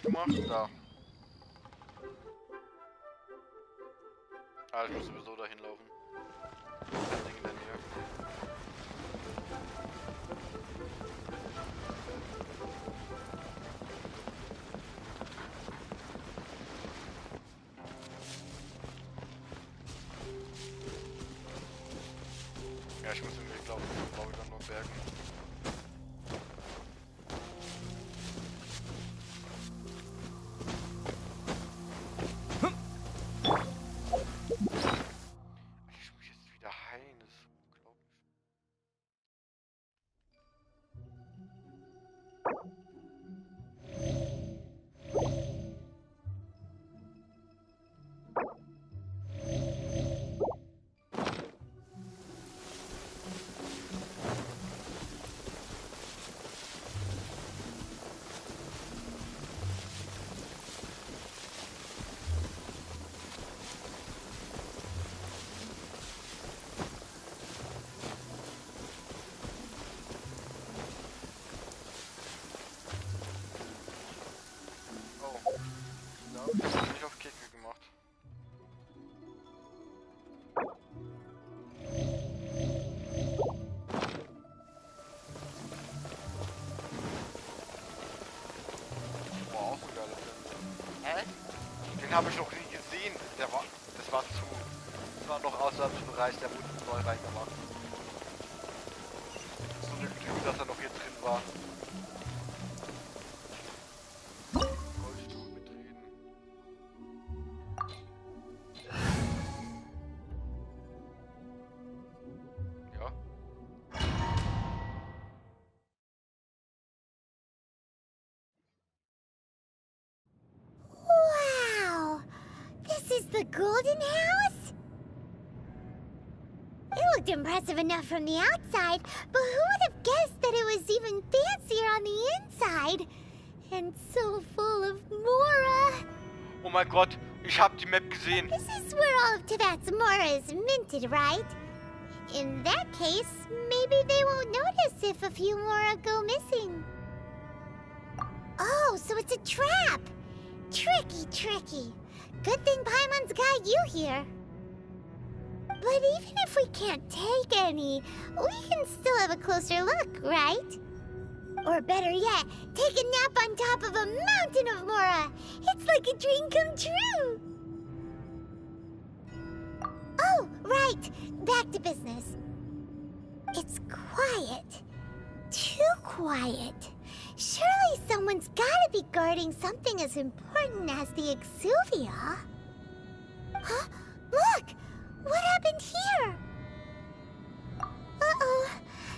gemacht? Da. Ah, ich muss sowieso dahin laufen. Kein Ding in der Nähe. Ja, ich muss irgendwie, glaube ich, dann nur bergen. Ich muss jetzt wieder heilen, das ist unglaublich. Ich hab nicht auf Kicke gemacht. Boah, auch ein geiler Film. Hä? Den habe ich noch nie gesehen. Das war zu. Das war noch außerhalb des Bereichs, der wurde neu reingemacht. So eine Güte, dass er noch hier drin war. Rollstuhl betreten. Ja. Wow! This is the Golden House? It looked impressive enough from the outside, but who would have guessed that it was even fancier on the inside? And so full of Mora. Oh mein Gott, ich hab die Map gesehen. This is where all of Tibet's Mora is minted, right? In that case, maybe they won't notice if a few Mora go missing. Oh, so it's a trap! Tricky, tricky. Good thing Paimon's got you here. But even if we can't take any, we can still have a closer look, right? Or better yet, take a nap on top of a mountain of Mora. It's like a dream come true. Oh, right. Back to business. It's quiet. Too quiet. Surely someone's gotta be guarding something as important as the Exuvia. Huh? Look! What happened here? Uh-oh.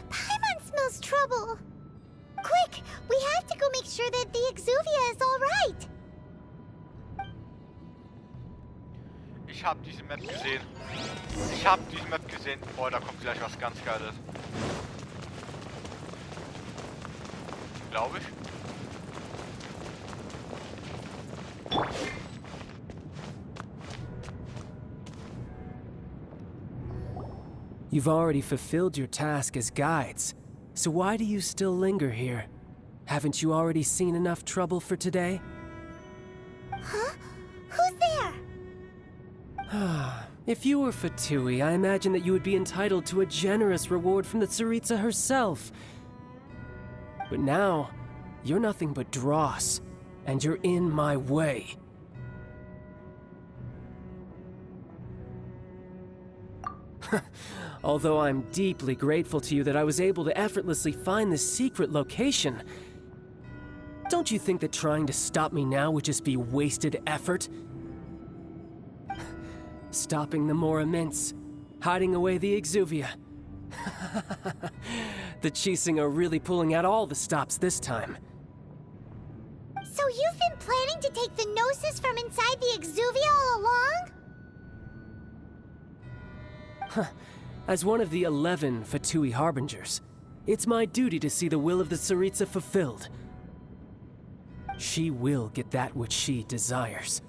Paimon smells trouble. Quick! We have to go make sure that the Exuvia is all right. Ich hab diese Map gesehen. Ich hab diese Map gesehen. Boah, da kommt gleich was ganz Geiles. Glaube ich. You've already fulfilled your task as guides, so why do you still linger here? Haven't you already seen enough trouble for today? Huh? Who's there? If you were Fatui, I imagine that you would be entitled to a generous reward from the Tsaritsa herself. But now, you're nothing but dross, and you're in my way. Although I'm deeply grateful to you that I was able to effortlessly find this secret location, don't you think that trying to stop me now would just be wasted effort? Stopping the Mora Mints, hiding away the Exuvia. The Chising are really pulling out all the stops this time. So you've been planning to take the Gnosis from inside the Exuvia all along? As one of the 11 Fatui Harbingers, it's my duty to see the will of the Tsaritsa fulfilled. She will get that which she desires.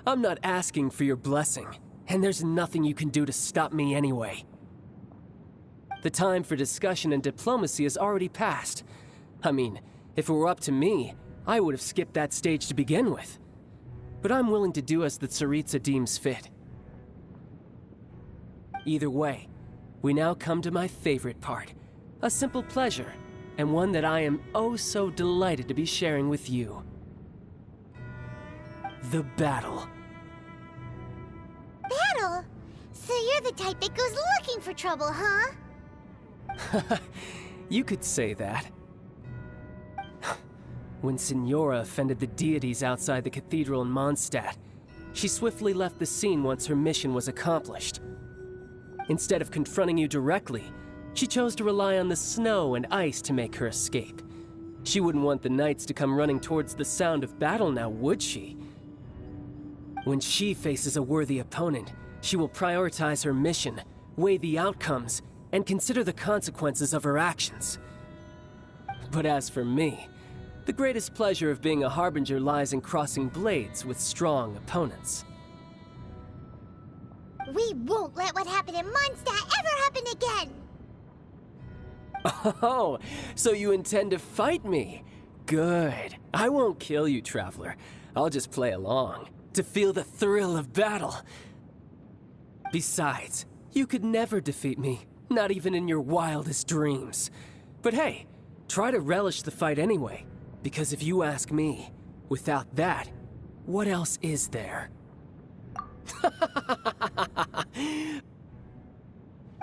I'm not asking for your blessing, and there's nothing you can do to stop me anyway. The time for discussion and diplomacy has already passed. I mean, if it were up to me, I would have skipped that stage to begin with. But I'm willing to do as the Tsaritsa deems fit. Either way, we now come to my favorite part. A simple pleasure, and one that I am oh so delighted to be sharing with you. The battle. Battle? So you're the type that goes looking for trouble, huh? You could say that. When Signora offended the deities outside the cathedral in Mondstadt, she swiftly left the scene once her mission was accomplished. Instead of confronting you directly, she chose to rely on the snow and ice to make her escape. She wouldn't want the knights to come running towards the sound of battle now, would she? When she faces a worthy opponent, she will prioritize her mission, weigh the outcomes, and consider the consequences of her actions. But as for me, the greatest pleasure of being a harbinger lies in crossing blades with strong opponents. We won't let what happened in Mondstadt ever happen again! Oh, so you intend to fight me? Good. I won't kill you, Traveler. I'll just play along, to feel the thrill of battle. Besides, you could never defeat me, not even in your wildest dreams. But hey, try to relish the fight anyway, because if you ask me, without that, what else is there?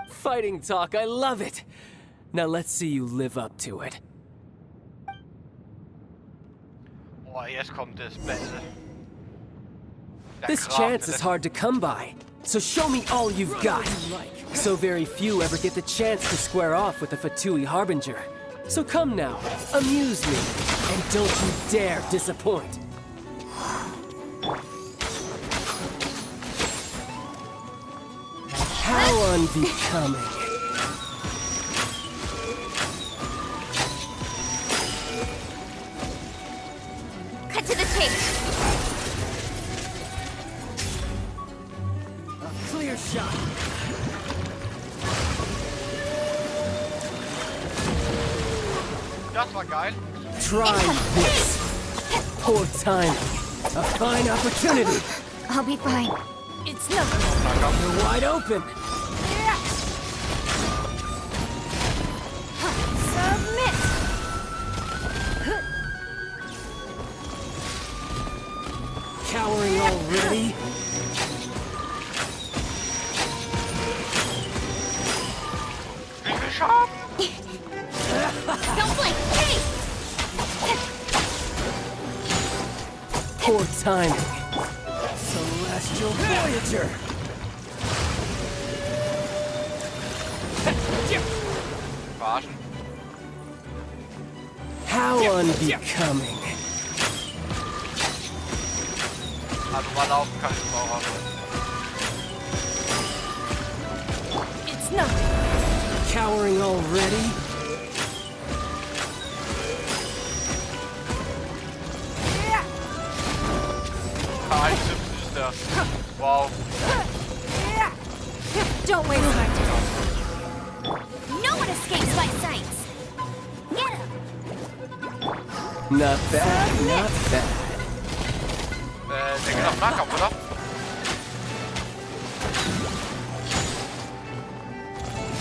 Fighting talk, I love it! Now let's see you live up to it. Oh, jetzt kommt das Beste. This chance is hard to come by, so show me all you've got. So very few ever get the chance to square off with a Fatui Harbinger. So come now, amuse me, and don't you dare disappoint. How unbecoming. Cut to the chase! A clear shot. Das war geil. Try this. Poor timing. A fine opportunity. I'll be fine. It's nothing. You're wide open. Submit! Cowering already? Geschafft! Don't blink! Hey! Poor timing. Celestial Voyager. Verarschen. How unbecoming. Also mal laufen kann ich auch. Also. It's nothing. Cowering already? Ein Tipp ist der. Wow. Don't waste my time. No one escapes my sights. Get him! Not bad, not bad. Der geht auf Nahkampf, oder?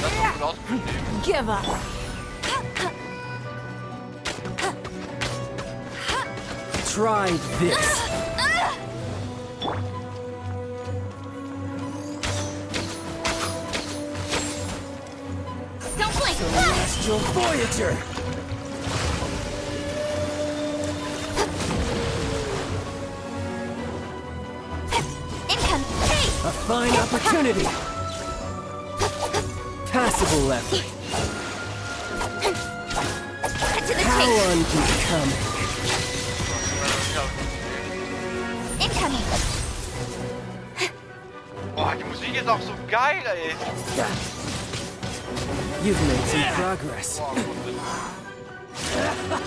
Das ist gut ausgeführt. Give up. Try this. Don't blink. Celestial Voyager. Income. Hey! A fine opportunity. Passable effort. Cut to the How chase. unbecoming. Incoming. Boah, die Musik ist auch so geil, ey. You've made some progress. Boah, gut.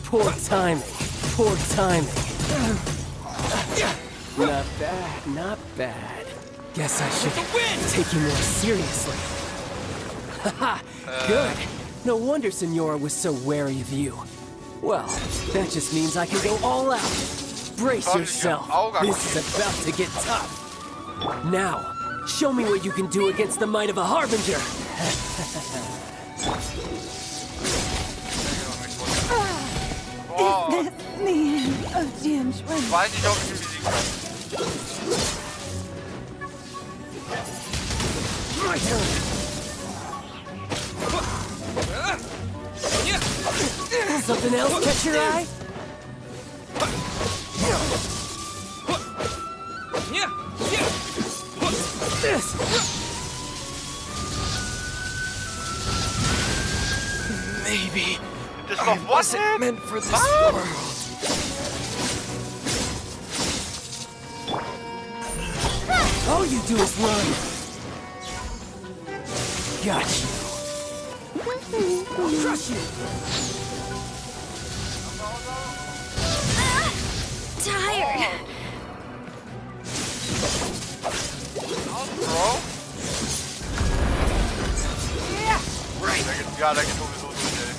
Poor timing. Poor timing. Not bad, not bad. Guess I should take you more seriously. Haha, good. No wonder Senora was so wary of you. Well, that just means I can go all out. Brace yourself. This is about to get tough. Now, show me what you can do against the might of a Harbinger. Boah, Is this the end of Jim's run? ich weiß nicht, ob ich ihn besiegen kann. My turn. Something else catch your eye? This. Maybe Das I war was? wasn't meant for this world. All you do is run. Got you. I'll crush you. Tired. Bro? Right. Ja, da geht sowieso durch, ey.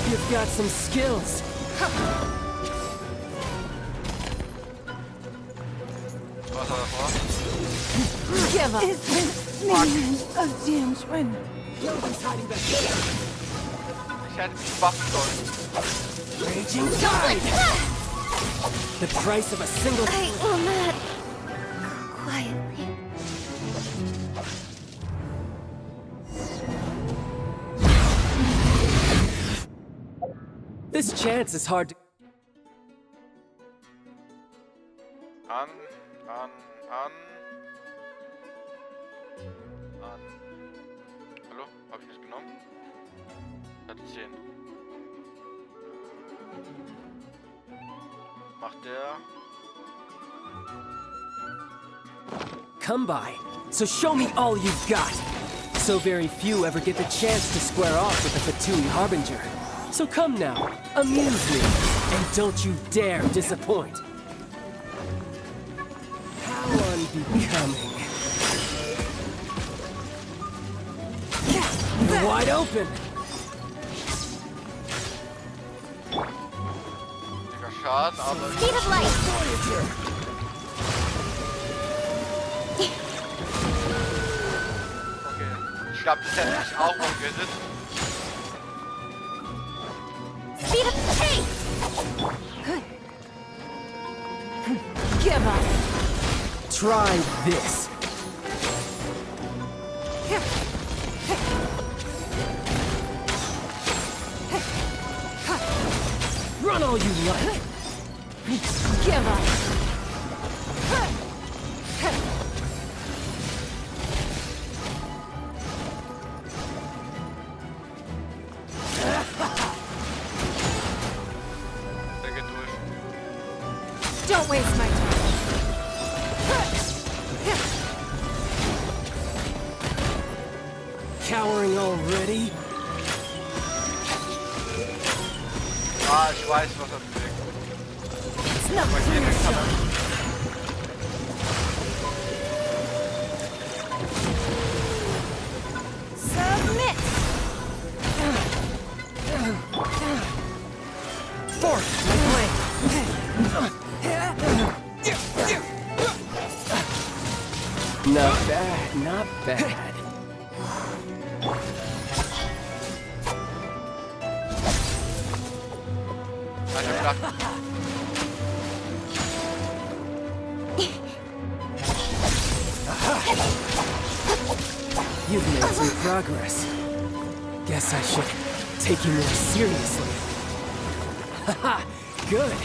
You've got some skills. Was war davor? Give up. Is this the end of Jim's run? Nobody's hiding back here. Ich hätte mich waffen sollen. Raging tide. The price of a single. I will not. Quietly. This chance is hard to. An. Hallo? Hab ich nicht genommen? Hatte 10. Macht der. Come by. So show me all you've got. So very few ever get the chance to square off with the Fatui Harbinger. So come now, amuse me, and don't you dare disappoint. How unbecoming. You're wide open. Dicker Schaden, aber. Speed of light. Okay. Ich glaube, das hätte mich auch noch gerettet. Speed of pace. Give up. Try this. Run all you like. Give up. Der geht durch. Don't waste my time. Cowering already? Ah, ich weiß, was er bewegt. It's not Aber hier kann er. Submit. Force my blade. Not bad, not bad. Also gedacht, You've made some progress. Guess I should take you more seriously. Haha, good.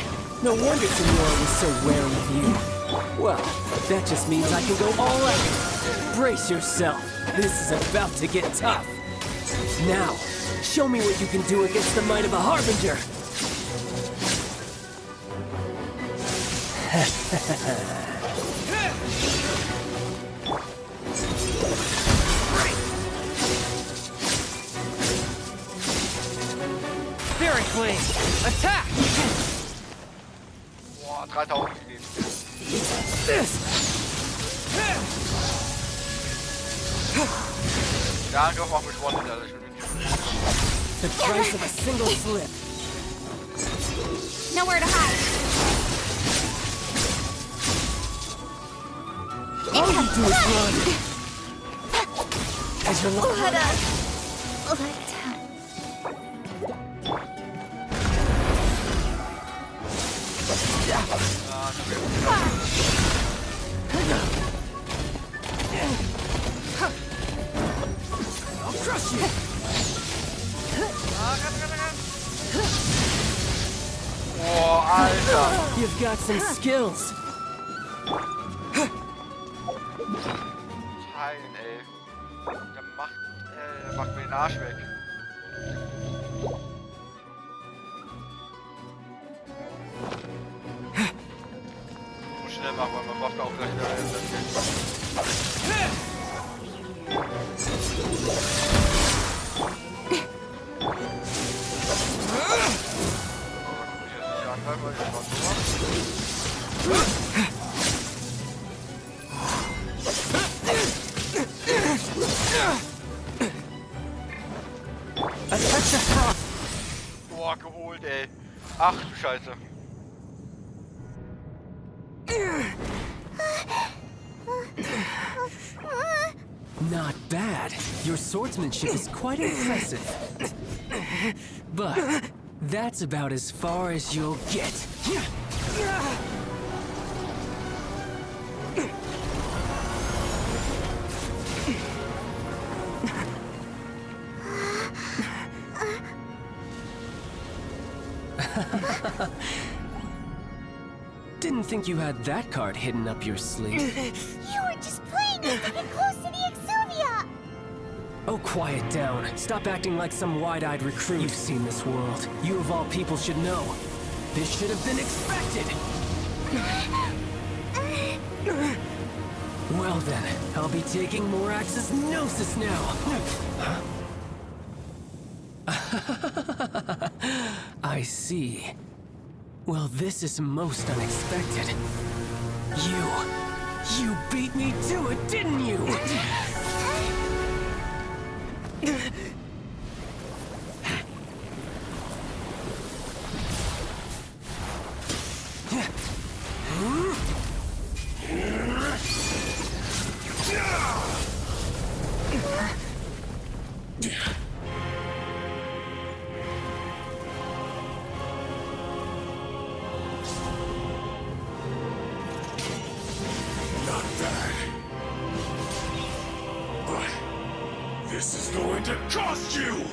No wonder Senora was so wary of you. Well, that just means I can go all out. Brace yourself. This is about to get tough. Now, show me what you can do against the might of a Harbinger. Fairy Flame! Attack! Boah, 3000 gegeben. Der Angriff macht mich one-hit, Alter. Ich bin The price of a single slip. Nowhere to hide. All you do is run. As your luck. I'll crush you. Boah, Alter. You've got some skills. Heilen, ey. Der macht mir den Arsch weg. Muss schnell machen, weil man braucht auch gleich wieder Boah, geholt, ey. Ach du Scheiße. Not bad. Your swordsmanship is quite impressive. But that's about as far as you'll get. Didn't think you had that card hidden up your sleeve. You were just playing it to get close to the Exuvia. Oh, quiet down. Stop acting like some wide-eyed recruit. You've seen this world. You of all people should know. This should have been expected. Well then, I'll be taking Morax's Gnosis now. I see. Well, this is most unexpected. You beat me to it, didn't you? This is going to cost you!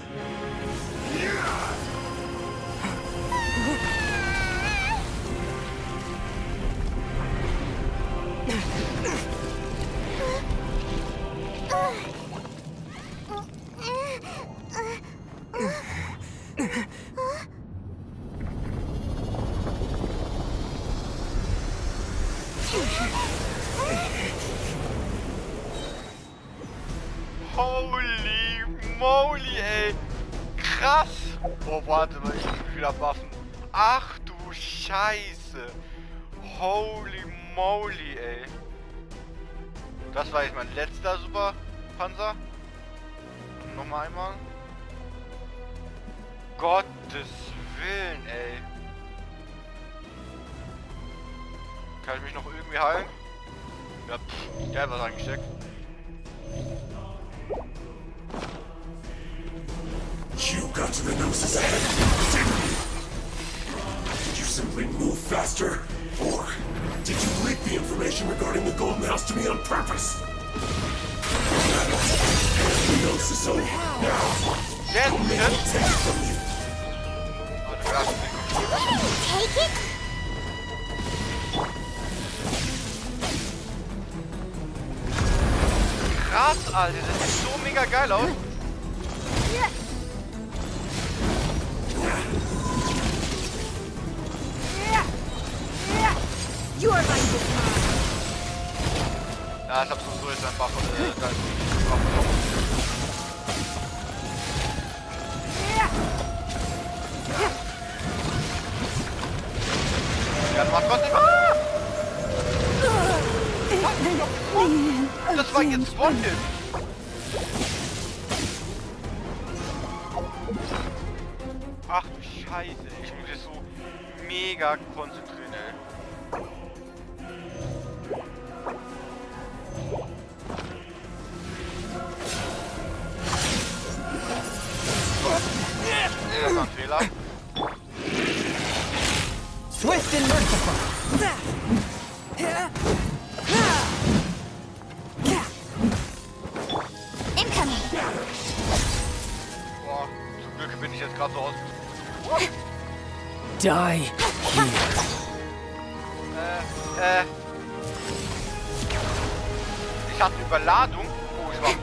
Holy moly, ey. Krass. Oh, warte mal, ich muss wieder buffen. Ach du Scheiße. Holy moly, ey. Das war jetzt mein letzter Superpanzer. Nochmal einmal. Gottes Willen, ey. Kann ich mich noch irgendwie heilen? Ja, der hat was angesteckt. You got to the Gnosis head, didn't you? Did you simply move faster? Or did you leak the information regarding the Golden House to me on purpose? The Gnosis over. Now, don't make me take it from you. Take it? Krass, Alter, das sieht so mega geil aus. Ja, ich hab so jetzt einfach Warte, warte, ah! Das war jetzt One-Hit. Ach du Scheiße, ich muss jetzt so mega konzentrieren, ey. Das war ein Fehler. Swift and merciful. Incoming. Boah, zum Glück bin ich jetzt gerade so aus. Die here. Ich hatte Überladung. Oh, ich war.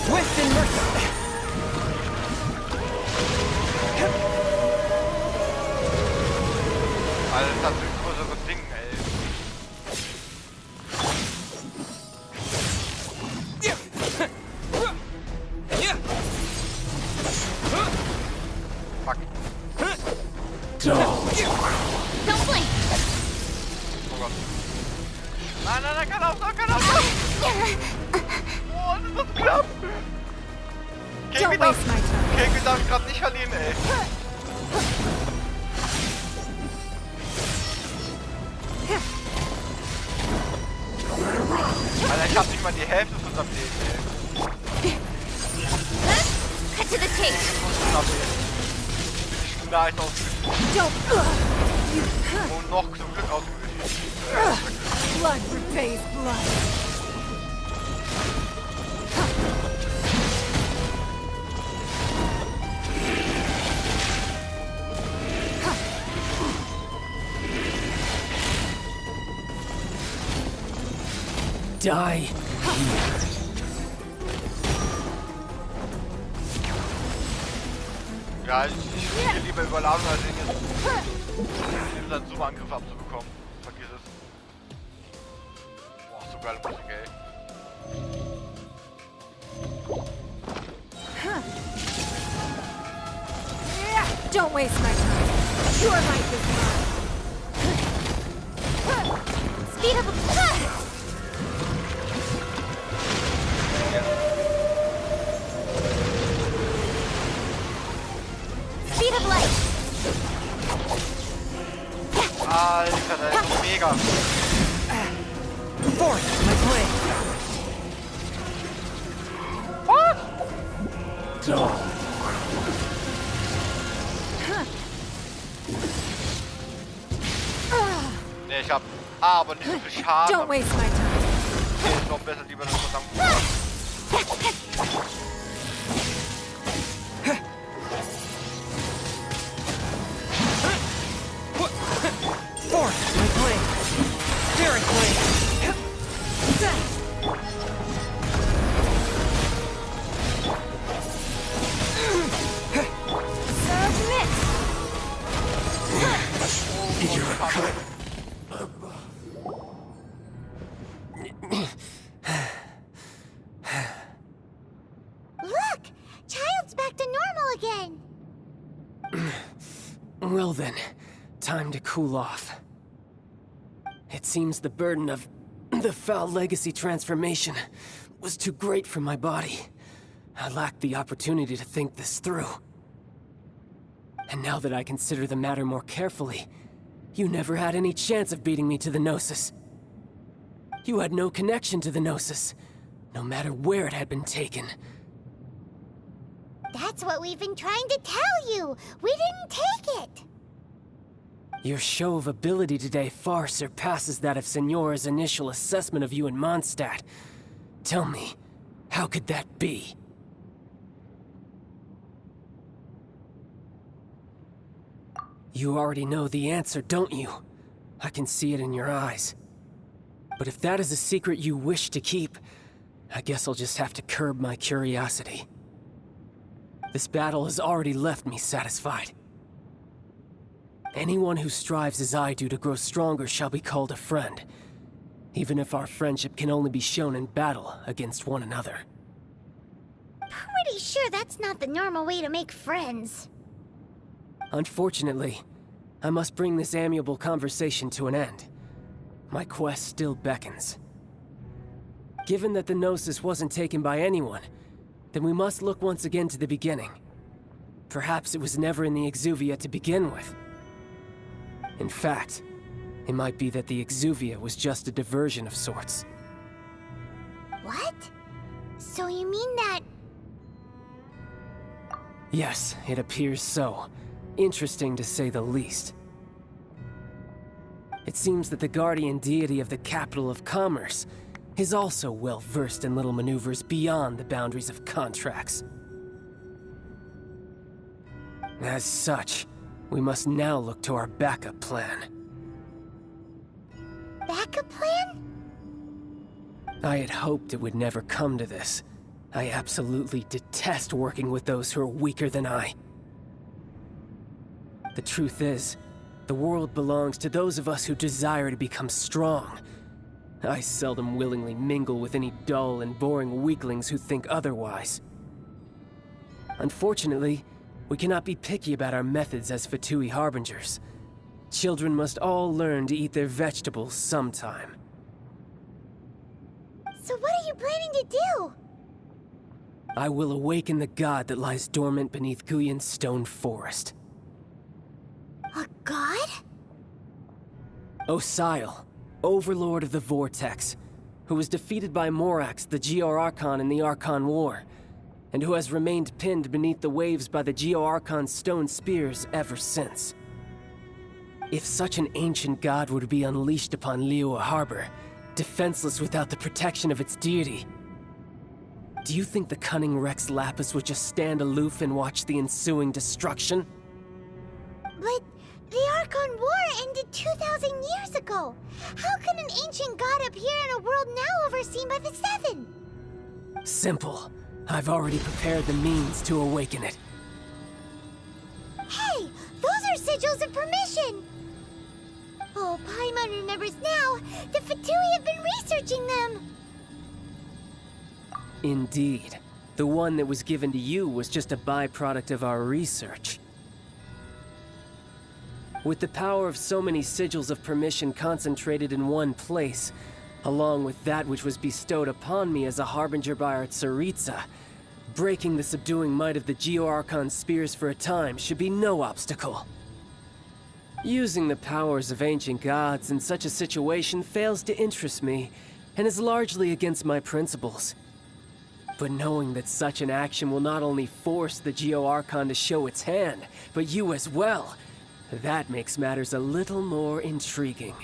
Swift and merciful. Alter, das hat ein größeres Ding, ey. Fuck. Don't blink. Oh Gott. Nein, nein, nein, kann auf. Oh, das ist das knapp. Don't waste my time. Kegel darf ich gerade nicht verlieren, ey. Alter, ich hab nicht mal die Hälfte von unserem Leben, ey. Cut to the chase. Knapp, ey. Bin ich leicht ausgewichen. Don't. Und noch zum Glück ausgewichen. Blood repays blood. Die here. Ja, ich spiele lieber Überladung als ihn einen super Angriff abzubekommen. Vergiss es. Boah, so geile Musik, ey. Don't waste my time. Your life is mine. Speed of Speed of light. Alter, das ist mega. Force my blade. Ne, ich hab aber nicht so viel Schaden. Don't waste my time. Nee, ist doch besser, lieber das zusammen. Force my blade. Spirit blade. Submit. You're cut. Look! Child's back to normal again. Well then, time to cool off. It seems the burden of the foul legacy transformation was too great for my body. I lacked the opportunity to think this through. And now that I consider the matter more carefully, you never had any chance of beating me to the Gnosis. You had no connection to the Gnosis, no matter where it had been taken. That's what we've been trying to tell you. We didn't take it. Your show of ability today far surpasses that of Signora's initial assessment of you in Mondstadt. Tell me, how could that be? You already know the answer, don't you? I can see it in your eyes. But if that is a secret you wish to keep, I guess I'll just have to curb my curiosity. This battle has already left me satisfied. Anyone who strives as I do to grow stronger shall be called a friend, even if our friendship can only be shown in battle against one another. pretty sure that's not the normal way to make friends. Unfortunately, I must bring this amiable conversation to an end. My quest still beckons. Given that the Gnosis wasn't taken by anyone, then we must look once again to the beginning. Perhaps it was never in the Exuvia to begin with. In fact, it might be that the Exuvia was just a diversion of sorts. What? So you mean that... Yes, it appears so. Interesting to say the least. It seems that the guardian deity of the capital of commerce is also well versed in little maneuvers beyond the boundaries of contracts. As such, we must now look to our backup plan. backup plan? I had hoped it would never come to this. I absolutely detest working with those who are weaker than I. The truth is, the world belongs to those of us who desire to become strong. I seldom willingly mingle with any dull and boring weaklings who think otherwise. Unfortunately, we cannot be picky about our methods as Fatui Harbingers. Children must all learn to eat their vegetables sometime. So what are you planning to do? I will awaken the god that lies dormant beneath Guyan's stone forest. A god? Osile, overlord of the Vortex, who was defeated by Morax, the Geo-Archon in the Archon War, and who has remained pinned beneath the waves by the Geo-Archon's stone spears ever since. If such an ancient god were to be unleashed upon Liyue Harbor, defenseless without the protection of its deity, do you think the cunning Rex Lapis would just stand aloof and watch the ensuing destruction? But the Archon War ended 2,000 years ago. How can an ancient god appear in a world now overseen by the Seven? Simple. I've already prepared the means to awaken it. Hey, those are sigils of permission! Oh, Paimon remembers now. The Fatui have been researching them. Indeed. The one that was given to you was just a byproduct of our research. With the power of so many sigils of permission concentrated in one place, along with that which was bestowed upon me as a harbinger by our Tsaritsa, breaking the subduing might of the Geo-Archon spears for a time should be no obstacle. Using the powers of ancient gods in such a situation fails to interest me, and is largely against my principles. But knowing that such an action will not only force the Geo-Archon to show its hand, but you as well, that makes matters a little more intriguing.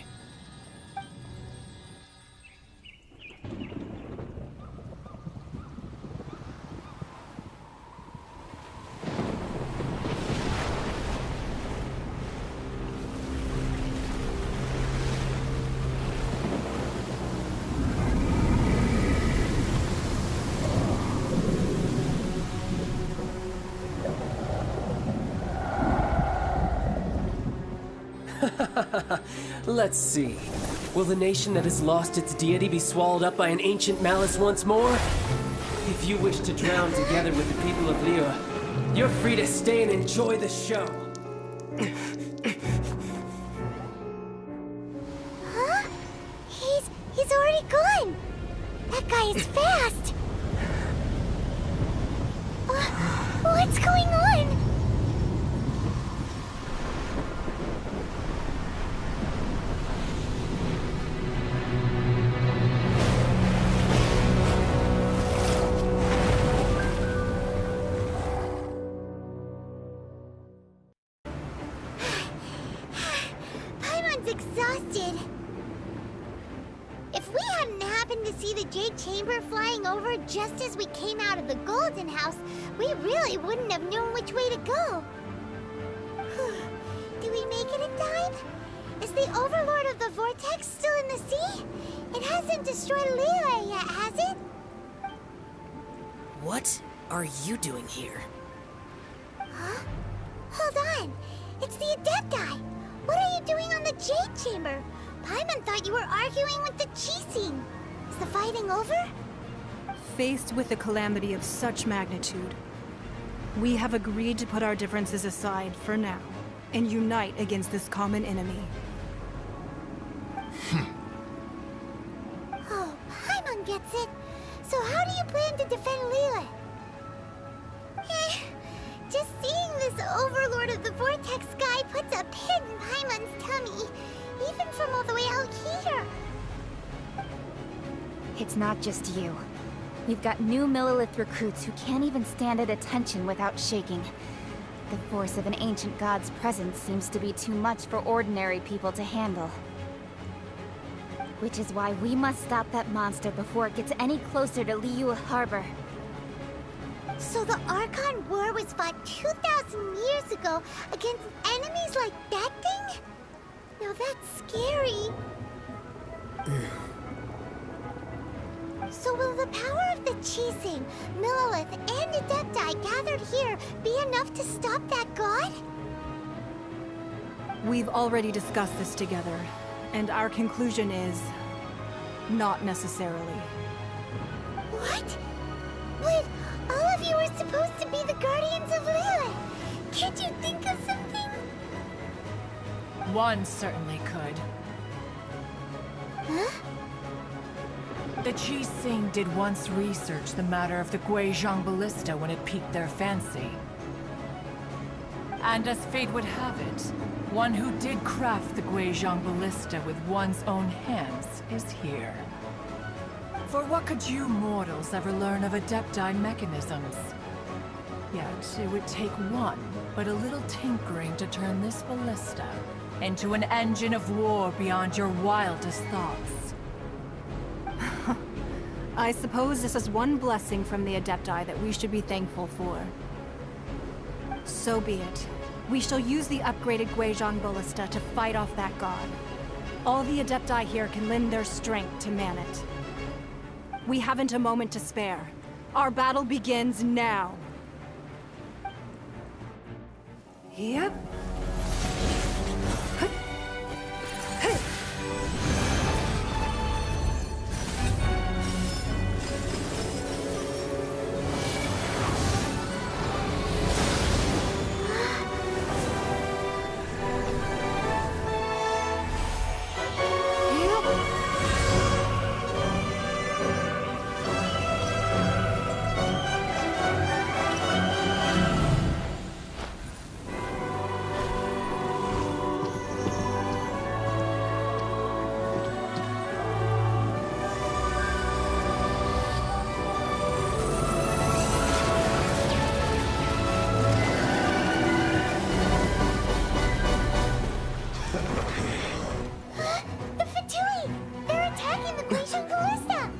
Let's see. Will the nation that has lost its deity be swallowed up by an ancient malice once more? If you wish to drown together with the people of Liyue, you're free to stay and enjoy the show. Huh? He's already gone. That guy is fast. What's going on? Exhausted. If we hadn't happened to see the Jade Chamber flying over just as we came out of the Golden House, we really wouldn't have known which way to go. Do we make it in time? Is the Overlord of the Vortex still in the sea? It hasn't destroyed Liyue yet, has it? What are you doing here? Huh? Hold on. It's the Adept guy. What are you doing on the Jade Chamber? Paimon thought you were arguing with the Chising. Is the fighting over? faced with a calamity of such magnitude, we have agreed to put our differences aside for now and unite against this common enemy. Oh, Paimon gets it. So how do you plan to defend Lila? Just seeing this Overlord of the Vortex guy puts a pit in Paimon's tummy, even from all the way out here. It's not just you. We've got new Millilith recruits who can't even stand at attention without shaking. The force of an ancient god's presence seems to be too much for ordinary people to handle. Which is why we must stop that monster before it gets any closer to Liyue Harbor. So the Archon War was fought 2,000 years ago against enemies like that thing? Now that's scary. So will the power of the Chising, Millilith, and Adepti gathered here be enough to stop that god? We've already discussed this together, and our conclusion is... not necessarily. What? But all of you were supposed to be the Guardians of Lila. Can't you think of something? One certainly could. Huh? The Chising did once research the matter of the Guizhong Ballista when it piqued their fancy. And as fate would have it, one who did craft the Guizhong Ballista with one's own hands is here. For what could you mortals ever learn of Adepti mechanisms? Yet it would take one, but a little tinkering to turn this ballista into an engine of war beyond your wildest thoughts. I suppose this is one blessing from the Adepti that we should be thankful for. So be it. We shall use the upgraded Guizhong Ballista to fight off that god. All the Adepti here can lend their strength to man it. We haven't a moment to spare. Our battle begins now. Yep. The Fatui! They're attacking the Guizhong Ballista!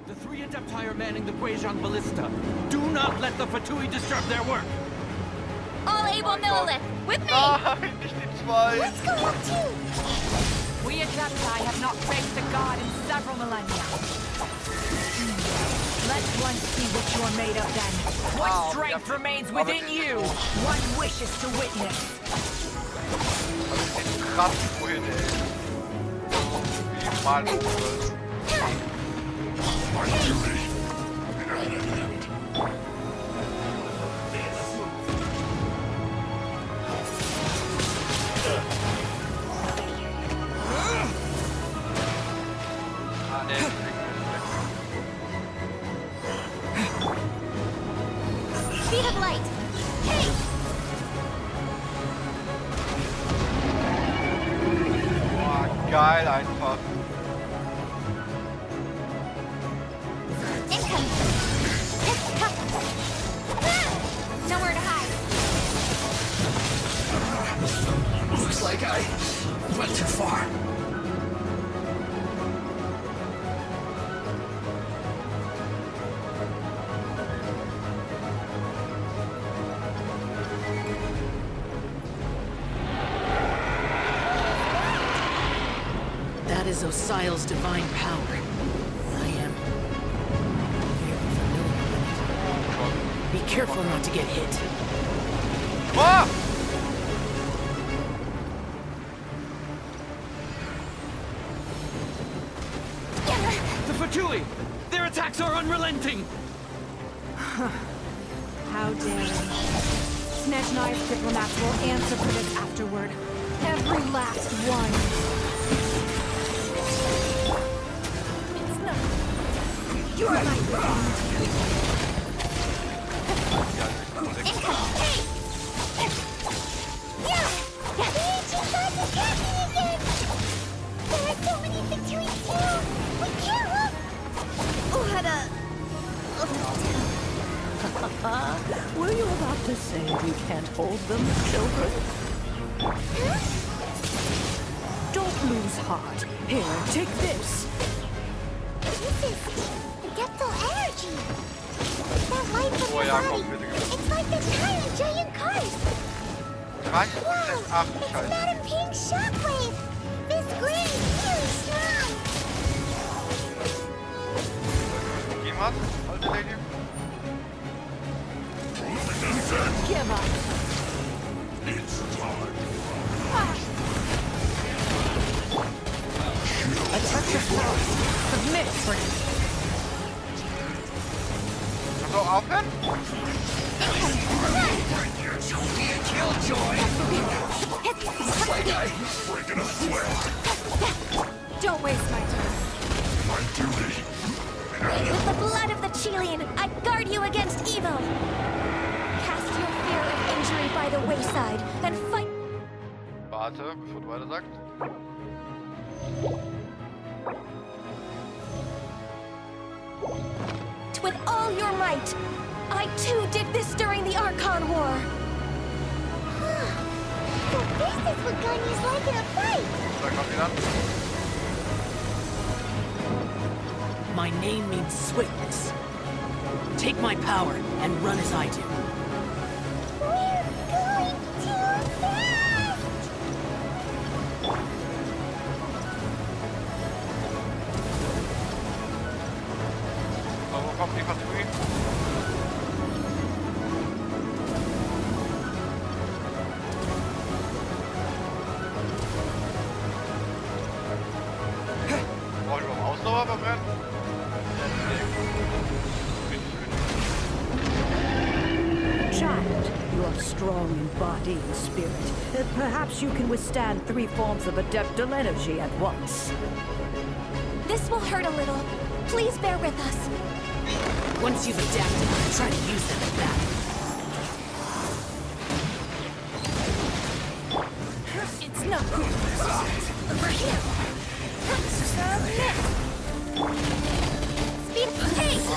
The three Adepti are manning the Guizhong Ballista. Do not let the Fatui disturb their work. All able Millilith, with me! Nein, nicht die zwei. Let's go up too! We Adepti have not faced a god in several millennia. Let one see what you're made of then. What strength remains within you? One wishes to witness. Also den krass vorhin, ey. Wie mal wird. Ah, ne, Speed of light! Hey! boah, geil einfach. Incoming! Nowhere to hide! Looks like I went too far. That is Osial's divine power. I am Be careful not to get hit. Ah! The Fatui! Their attacks are unrelenting! How dare you? Snedge Knives diplomats will answer for this afterward. Every last one. It's not. You're my friend. Yeah! The ancient gods attack me again! There are so many victories too! We can't look! What Were you about to say we can't hold them, children? Don't lose heart. Here, take this. This is adeptal energy! That light from Oh your ja, body! komm, bitte. It's like the tiny giant cars! 30%, Wow! ach, It's scheiße. not a pink shockwave! This green is really strong! Geh mal, alte Lady. Give up. It's time. A touch of power. Submit for Kannst du auch aufhören? Breaking a sweat. Don't waste my time. My duty. With the blood of the Chilean, I guard you against evil! Cast your fear of injury by the wayside, and fight... Warte, bevor du weiter sagst. with all your might. I too did this during the Archon War. So this is what Ganya's like in a fight. Da kommt wieder. My name means swiftness. Take my power and run as I do. We're going too fast. So, wo kommt die Patrouille? Brauche ich überhaupt Ausdauer beim Rennen? Child, you are strong in body and spirit. Perhaps you can withstand 3 forms of adeptal energy at once. This will hurt a little. Please bear with us. Once you've adapted, try to use them in battle. It's no good. Over here. Submit. Speed pace.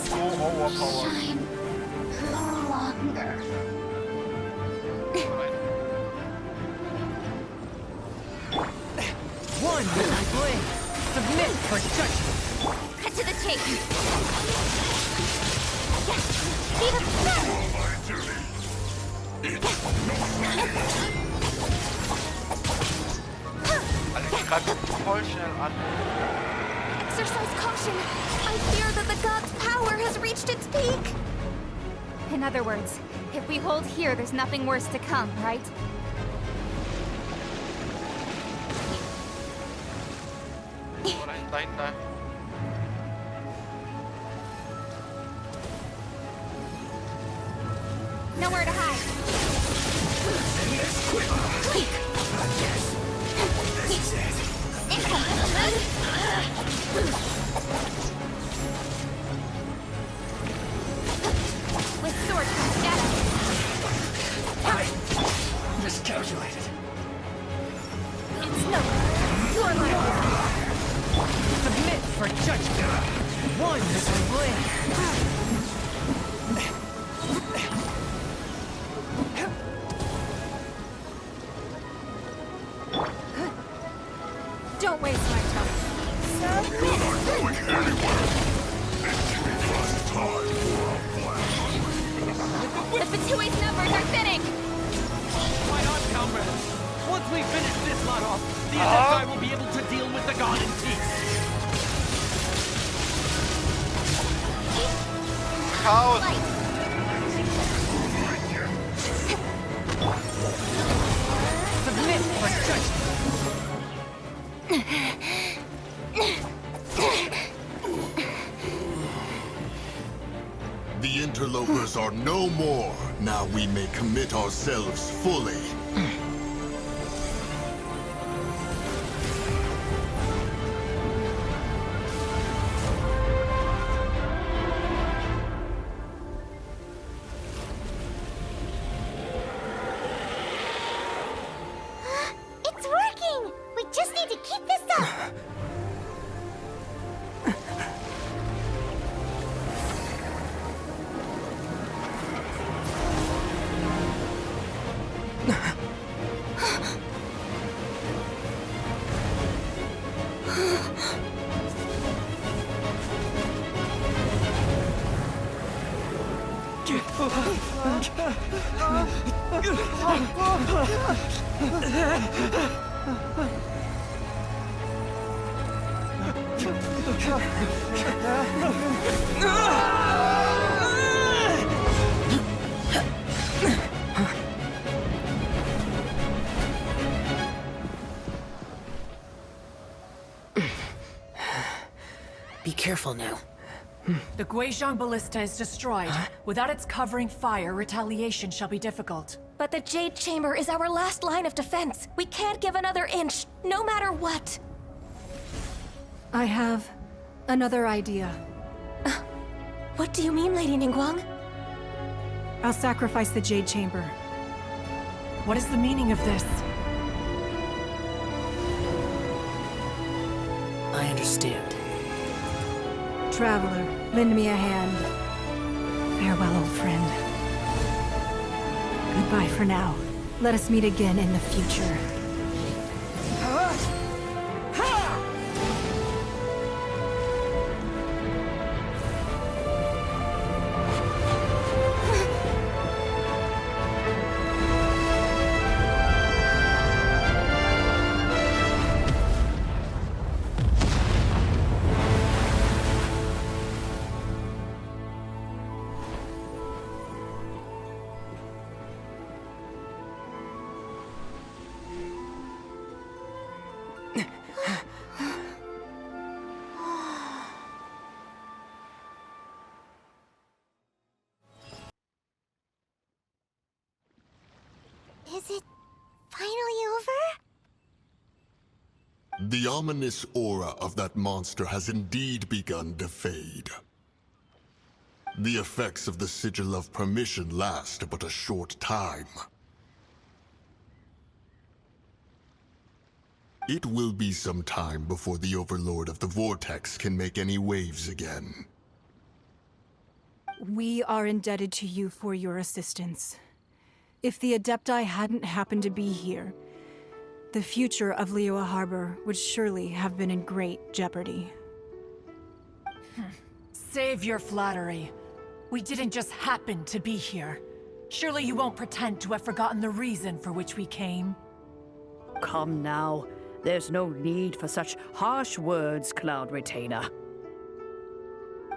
So overpowered. Shine longer. One with my blade. Submit for judgment. Cut to the chase. Yes. Speed up fast. My duty. Also die greift voll schnell an. Exercise caution. I fear that the god's power has reached its peak. In other words, if we hold here, there's nothing worse to come, right? Oder da hinten, da. Nowhere to hide. With sword comes shadow. Miscalculated. It's no. You're my Submit for judgment. One with my blade. Don't waste my time. You're not going anywhere. Just time for a flash. The Fatui's numbers are thinning. Fight on, comrades! Once we finish this lot off, the Adepti will be able to deal with the god in peace. Chaos! Light. The interlopers are no more. Now we may commit ourselves fully. It's working! We just need to keep this up! Be careful now. The Guizhong Ballista is destroyed. Without its covering fire, retaliation shall be difficult. But the Jade Chamber is our last line of defense. We can't give another inch, no matter what. I have another idea. What do you mean, Lady Ningguang? I'll sacrifice the Jade Chamber. What is the meaning of this? I understand. Traveler, lend me a hand. Farewell, old friend. Goodbye for now. Let us meet again in the future. Is it finally over? The ominous aura of that monster has indeed begun to fade. The effects of the Sigil of Permission last but a short time. It will be some time before the Overlord of the Vortex can make any waves again. We are indebted to you for your assistance. If the Adepti hadn't happened to be here, the future of Liyue Harbor would surely have been in great jeopardy. Save your flattery. We didn't just happen to be here. Surely you won't pretend to have forgotten the reason for which we came. Come now. There's no need for such harsh words, Cloud Retainer.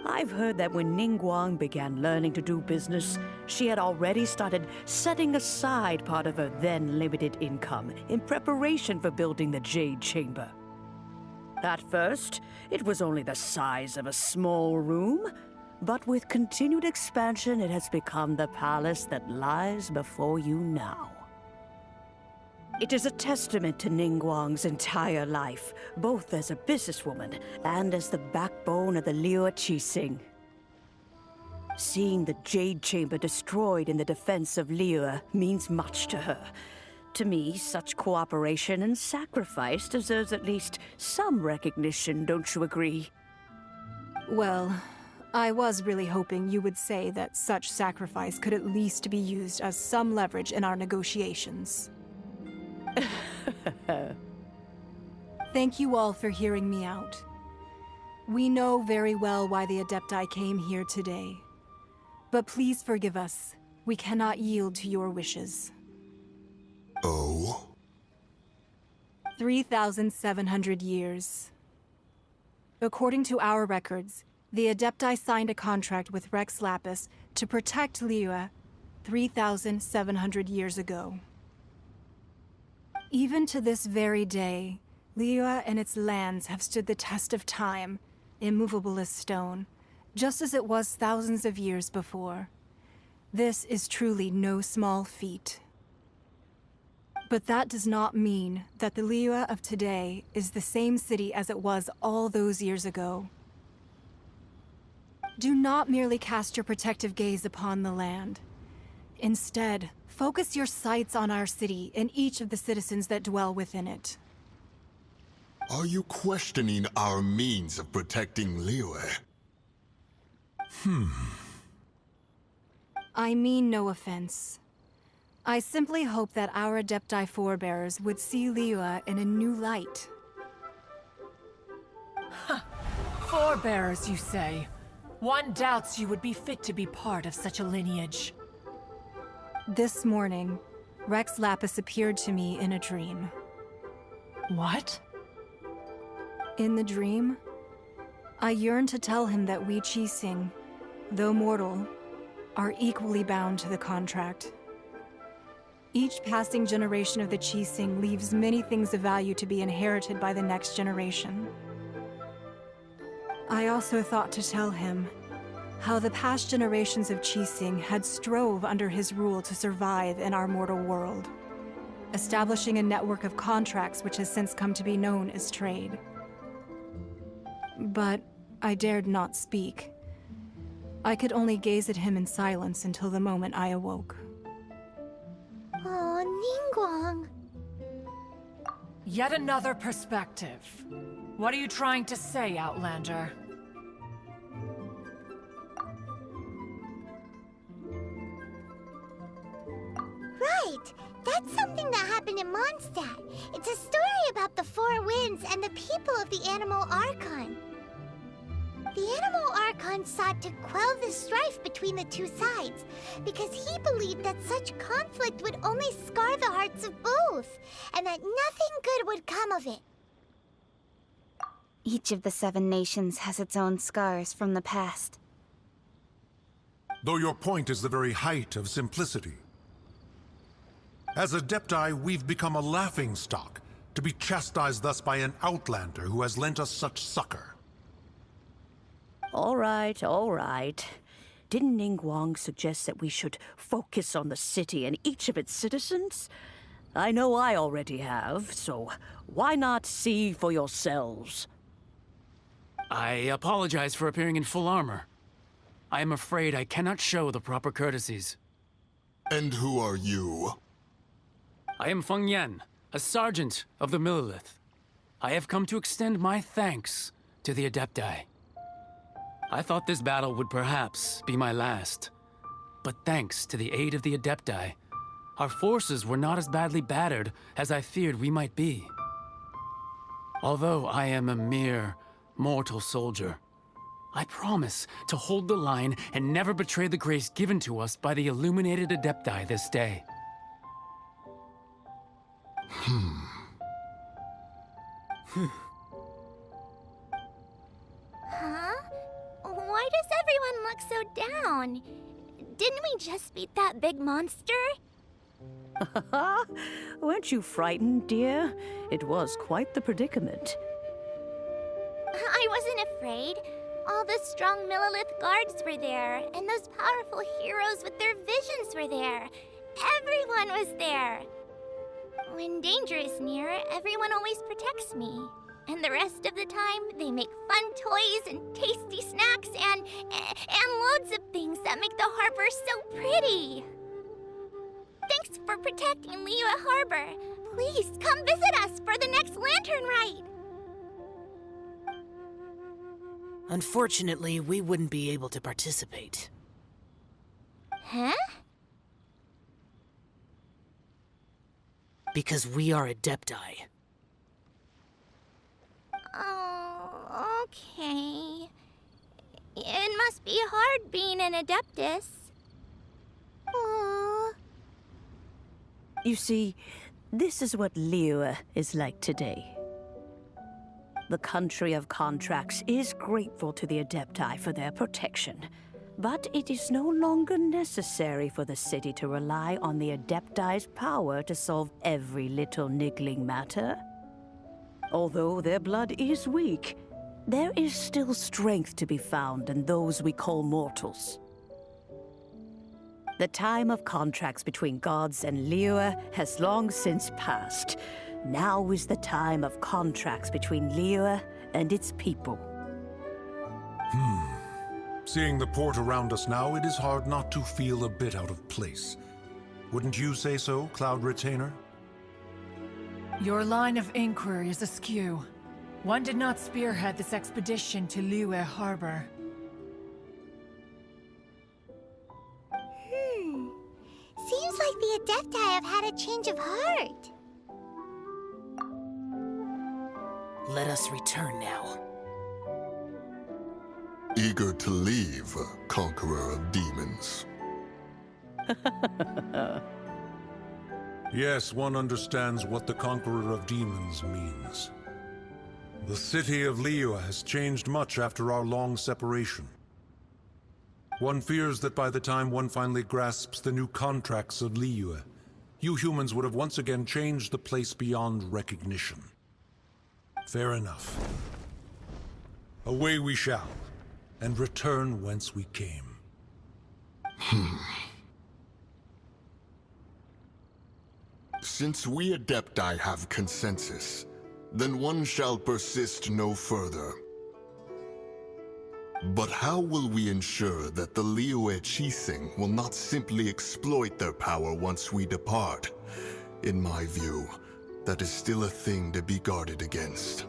I've heard that when Ningguang began learning to do business, she had already started setting aside part of her then limited income in preparation for building the Jade Chamber. At first, it was only the size of a small room, but with continued expansion, it has become the palace that lies before you now. It is a testament to Ningguang's entire life, both as a businesswoman and as the backbone of the Liyue Qixing. Seeing the Jade Chamber destroyed in the defense of Liyue means much to her. To me, such cooperation and sacrifice deserves at least some recognition, don't you agree? Well, I was really hoping you would say that such sacrifice could at least be used as some leverage in our negotiations. Thank you all for hearing me out. We know very well why the Adepti came here today. But please forgive us. We cannot yield to your wishes. Oh? 3,700 years. According to our records, the Adepti signed a contract with Rex Lapis to protect Liyue 3,700 years ago. Even to this very day, Liyue and its lands have stood the test of time, immovable as stone, just as it was thousands of years before. This is truly no small feat. But that does not mean that the Liyue of today is the same city as it was all those years ago. Do not merely cast your protective gaze upon the land. Instead, focus your sights on our city and each of the citizens that dwell within it. Are you questioning our means of protecting Liyue? I mean no offense. I simply hope that our Adepti forebears would see Liyue in a new light. Forebearers, you say? One doubts you would be fit to be part of such a lineage. This morning, Rex Lapis appeared to me in a dream. What? In the dream, I yearned to tell him that we Qixing, though mortal, are equally bound to the contract. Each passing generation of the Qixing leaves many things of value to be inherited by the next generation. I also thought to tell him how the past generations of Qixing had strove under his rule to survive in our mortal world, establishing a network of contracts which has since come to be known as trade. But I dared not speak. I could only gaze at him in silence until the moment I awoke. Oh, Ningguang. Yet another perspective. What are you trying to say, Outlander? Right! That's something that happened in Mondstadt. It's a story about the Four Winds and the people of the Animal Archon. The Animal Archon sought to quell the strife between the two sides, because he believed that such conflict would only scar the hearts of both, and that nothing good would come of it. Each of the 7 nations has its own scars from the past. Though your point is the very height of simplicity. As Adepti, we've become a laughingstock, to be chastised thus by an outlander who has lent us such succor. All right. Didn't Ningguang suggest that we should focus on the city and each of its citizens? I know I already have, so why not see for yourselves? I apologize for appearing in full armor. I am afraid I cannot show the proper courtesies. And who are you? I am Feng Yan, a sergeant of the Millelith. I have come to extend my thanks to the Adepti. I thought this battle would perhaps be my last. But thanks to the aid of the Adepti, our forces were not as badly battered as I feared we might be. Although I am a mere mortal soldier, I promise to hold the line and never betray the grace given to us by the illuminated Adepti this day. Huh? Why does everyone look so down? Didn't we just beat that big monster? Weren't you frightened, dear? It was quite the predicament. I wasn't afraid. All the strong Millelith guards were there, and those powerful heroes with their visions were there. Everyone was there. When danger is near, everyone always protects me. And the rest of the time, they make fun toys and tasty snacks and loads of things that make the harbor so pretty. Thanks for protecting Liyue Harbor. Please come visit us for the next lantern rite. Unfortunately, we wouldn't be able to participate. Huh? Because we are Adepti. Oh, okay. It must be hard being an Adeptus. Aww. You see, this is what Liyue is like today. The country of contracts is grateful to the Adepti for their protection, but it is no longer necessary for the city to rely on the Adepti's power to solve every little niggling matter. Although their blood is weak, there is still strength to be found in those we call mortals. The time of contracts between gods and Liyue has long since passed. Now is the time of contracts between Liyue and its people. Seeing the port around us now, it is hard not to feel a bit out of place. Wouldn't you say so, Cloud Retainer? Your line of inquiry is askew. One did not spearhead this expedition to Liyue Harbor. Seems like the Adepti have had a change of heart. Let us return now. Eager to leave, Conqueror of Demons. Yes, one understands what the Conqueror of Demons means. The city of Liyue has changed much after our long separation. One fears that by the time one finally grasps the new contracts of Liyue, you humans would have once again changed the place beyond recognition. Fair enough. Away we shall, and return whence we came. Since we Adepti have consensus, then one shall persist no further. But how will we ensure that the Liyue Qixing will not simply exploit their power once we depart? In my view, that is still a thing to be guarded against.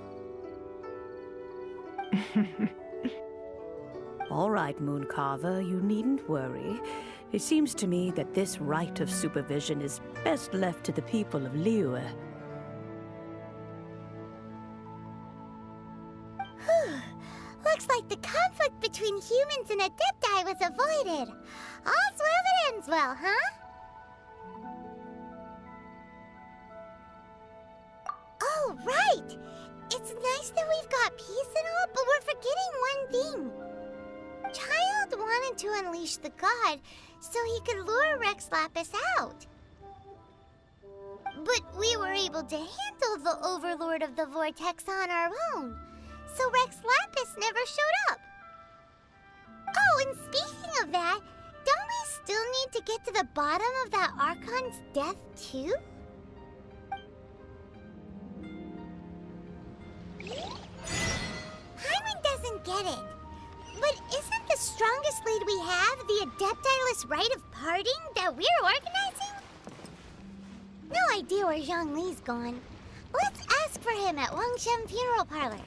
All right, Mooncarver, you needn't worry. It seems to me that this right of supervision is best left to the people of Liyue. Looks like the conflict between humans and Adepti was avoided. All's well that ends well, huh? Oh, right! It's nice that we've got peace and all, but we're forgetting one thing. Child wanted to unleash the god so he could lure Rex Lapis out. But we were able to handle the Overlord of the Vortex on our own, so Rex Lapis never showed up. Oh, and speaking of that, don't we still need to get to the bottom of that Archon's death too? Paimon doesn't get it. But isn't the strongest lead we have the Adepti-less rite of parting that we're organizing? No idea where Zhongli's gone. Let's ask for him at Wangshen Funeral Parlor.